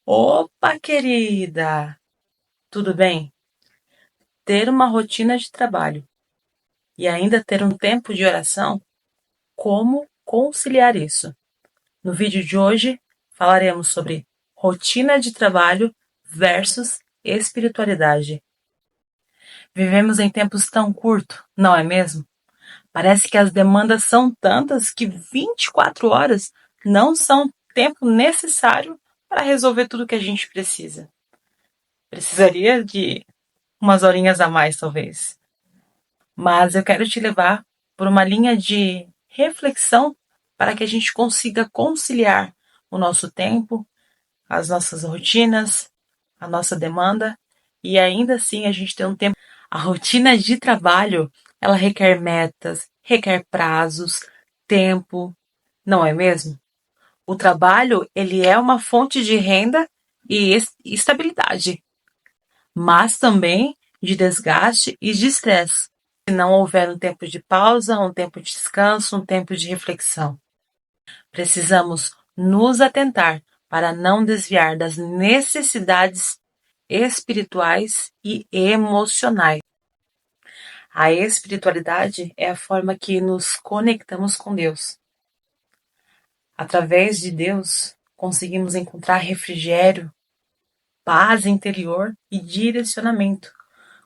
Opa, querida! Tudo bem? Ter uma rotina de trabalho e ainda ter um tempo de oração, como conciliar isso? No vídeo de hoje, falaremos sobre rotina de trabalho versus espiritualidade. Vivemos em tempos tão curtos, não é mesmo? Parece que as demandas são tantas que 24 horas não são tempo necessário para resolver tudo que a gente precisa. Precisaria de umas horinhas a mais, talvez. Mas eu quero te levar por uma linha de reflexão para que a gente consiga conciliar o nosso tempo, as nossas rotinas, a nossa demanda e ainda assim a gente ter um tempo. A rotina de trabalho, ela requer metas, requer prazos, tempo, não é mesmo? O trabalho, ele é uma fonte de renda e estabilidade, mas também de desgaste e de estresse, se não houver um tempo de pausa, um tempo de descanso, um tempo de reflexão. Precisamos nos atentar para não desviar das necessidades espirituais e emocionais. A espiritualidade é a forma que nos conectamos com Deus. Através de Deus, conseguimos encontrar refrigério, paz interior e direcionamento.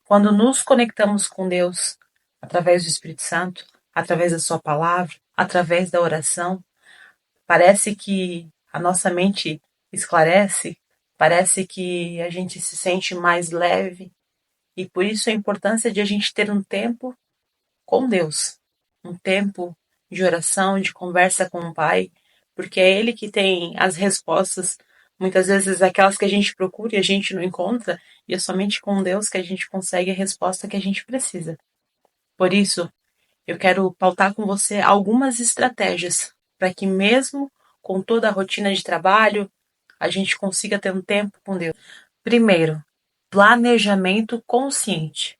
Quando nos conectamos com Deus, através do Espírito Santo, através da Sua palavra, através da oração, parece que a nossa mente esclarece, parece que a gente se sente mais leve, e por isso a importância de a gente ter um tempo com Deus, um tempo de oração, de conversa com o Pai, porque é Ele que tem as respostas, muitas vezes aquelas que a gente procura e a gente não encontra, e é somente com Deus que a gente consegue a resposta que a gente precisa. Por isso, eu quero pautar com você algumas estratégias para que mesmo com toda a rotina de trabalho, a gente consiga ter um tempo com Deus. Primeiro, planejamento consciente.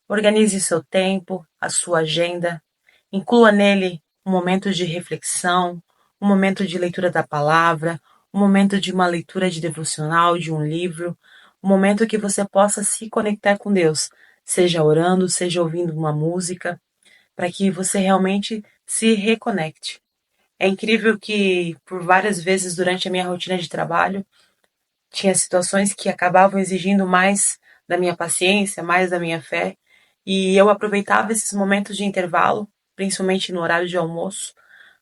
Organize seu tempo, a sua agenda, inclua nele um momento de reflexão, um momento de leitura da palavra, um momento de uma leitura de devocional, de um livro, um momento que você possa se conectar com Deus, seja orando, seja ouvindo uma música, para que você realmente se reconecte. É incrível que por várias vezes durante a minha rotina de trabalho, tinha situações que acabavam exigindo mais da minha paciência, mais da minha fé, e eu aproveitava esses momentos de intervalo, principalmente no horário de almoço,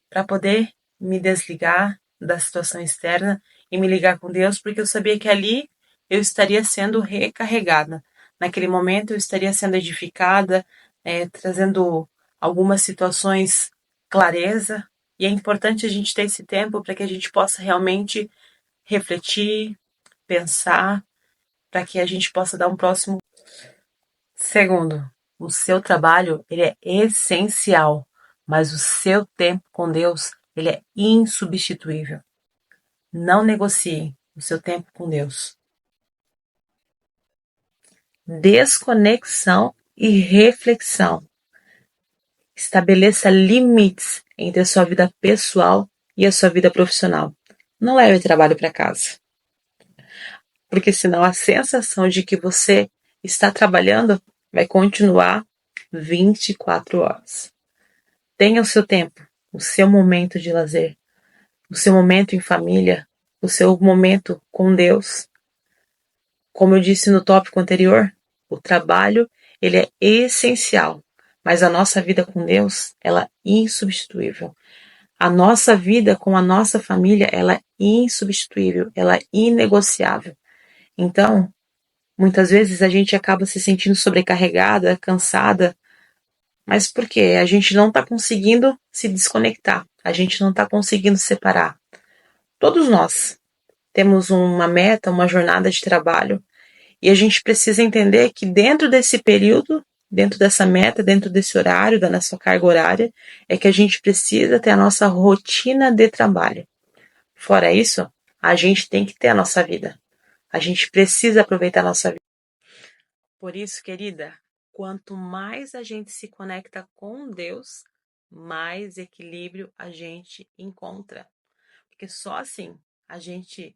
para poder me desligar da situação externa e me ligar com Deus, porque eu sabia que ali eu estaria sendo recarregada. Naquele momento eu estaria sendo edificada, trazendo algumas situações clareza, e é importante a gente ter esse tempo para que a gente possa realmente refletir, pensar, para que a gente possa dar um próximo. Segundo, o seu trabalho ele é essencial, mas o seu tempo com Deus ele é insubstituível. Não negocie o seu tempo com Deus. Desconexão e reflexão. Estabeleça limites entre a sua vida pessoal e a sua vida profissional. Não leve trabalho para casa, porque senão a sensação de que você está trabalhando vai continuar 24 horas. Tenha o seu tempo, o seu momento de lazer, o seu momento em família, o seu momento com Deus. Como eu disse no tópico anterior, o trabalho ele é essencial, mas a nossa vida com Deus ela é insubstituível. A nossa vida com a nossa família ela é insubstituível, ela é inegociável. Então, muitas vezes a gente acaba se sentindo sobrecarregada, cansada, mas por quê? A gente não está conseguindo se desconectar, a gente não está conseguindo separar. Todos nós temos uma meta, uma jornada de trabalho, e a gente precisa entender que dentro desse período, dentro dessa meta, dentro desse horário, da nossa carga horária, é que a gente precisa ter a nossa rotina de trabalho. Fora isso, a gente tem que ter a nossa vida. A gente precisa aproveitar a nossa vida. Por isso, querida, quanto mais a gente se conecta com Deus, mais equilíbrio a gente encontra. Porque só assim a gente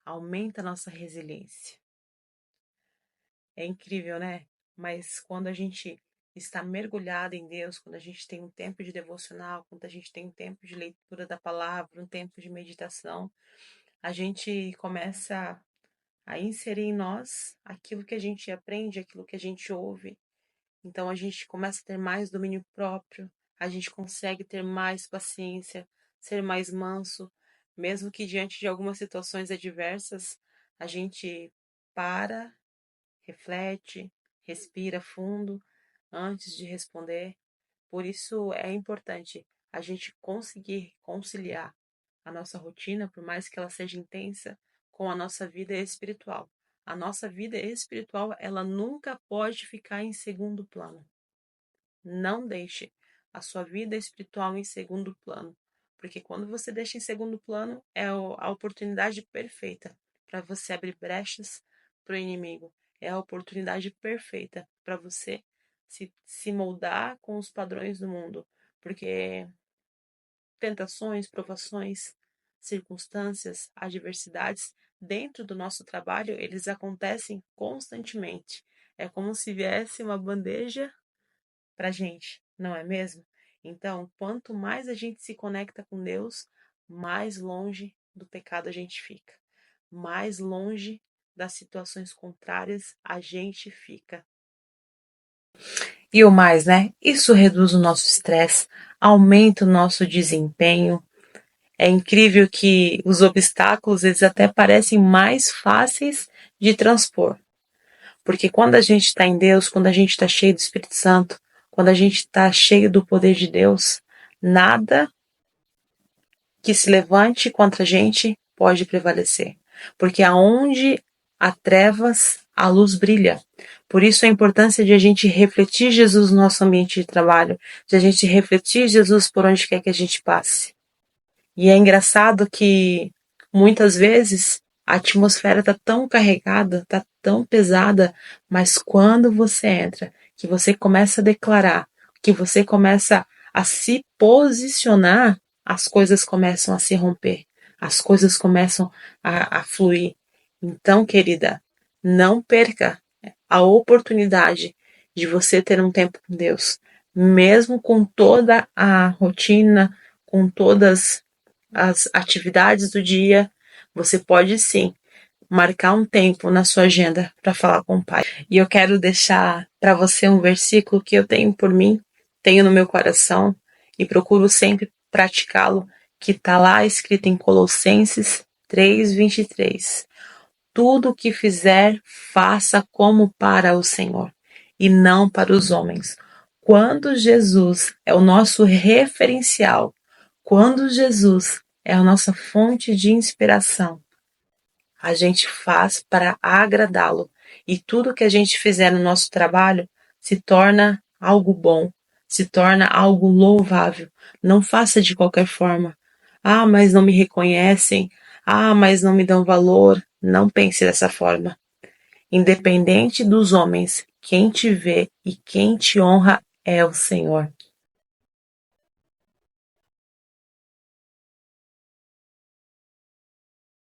aumenta a nossa resiliência. É incrível, né? Mas quando a gente está mergulhado em Deus, quando a gente tem um tempo de devocional, quando a gente tem um tempo de leitura da palavra, um tempo de meditação, a gente começa a inserir em nós aquilo que a gente aprende, aquilo que a gente ouve. Então a gente começa a ter mais domínio próprio, a gente consegue ter mais paciência, ser mais manso, mesmo que diante de algumas situações adversas, a gente para, reflete, respira fundo antes de responder. Por isso é importante a gente conseguir conciliar a nossa rotina, por mais que ela seja intensa, com a nossa vida espiritual. A nossa vida espiritual, ela nunca pode ficar em segundo plano. Não deixe a sua vida espiritual em segundo plano, porque quando você deixa em segundo plano, é a oportunidade perfeita para você abrir brechas para o inimigo. É a oportunidade perfeita para você se moldar com os padrões do mundo, porque tentações, provações, circunstâncias, adversidades dentro do nosso trabalho, eles acontecem constantemente. É como se viesse uma bandeja para gente, não é mesmo? Então, quanto mais a gente se conecta com Deus, mais longe do pecado a gente fica, mais longe das situações contrárias a gente fica. E o mais, né? Isso reduz o nosso estresse, aumenta o nosso desempenho. É incrível que os obstáculos, eles até parecem mais fáceis de transpor. Porque quando a gente está em Deus, quando a gente está cheio do Espírito Santo, quando a gente está cheio do poder de Deus, nada que se levante contra a gente pode prevalecer. Porque aonde há trevas, a luz brilha. Por isso a importância de a gente refletir Jesus no nosso ambiente de trabalho, de a gente refletir Jesus por onde quer que a gente passe. E é engraçado que muitas vezes a atmosfera está tão carregada, está tão pesada, mas quando você entra, que você começa a declarar, que você começa a se posicionar, as coisas começam a se romper, as coisas começam a fluir. Então, querida, não perca a oportunidade de você ter um tempo com Deus, mesmo com toda a rotina, com todas as atividades do dia, você pode sim marcar um tempo na sua agenda para falar com o Pai. E eu quero deixar para você um versículo que eu tenho por mim, tenho no meu coração e procuro sempre praticá-lo, que está lá escrito em Colossenses 3:23. Tudo o que fizer, faça como para o Senhor e não para os homens. Quando Jesus é o nosso referencial, quando Jesus é a nossa fonte de inspiração, a gente faz para agradá-lo. E tudo que a gente fizer no nosso trabalho se torna algo bom, se torna algo louvável. Não faça de qualquer forma. Ah, mas não me reconhecem. Ah, mas não me dão valor. Não pense dessa forma. Independente dos homens, quem te vê e quem te honra é o Senhor.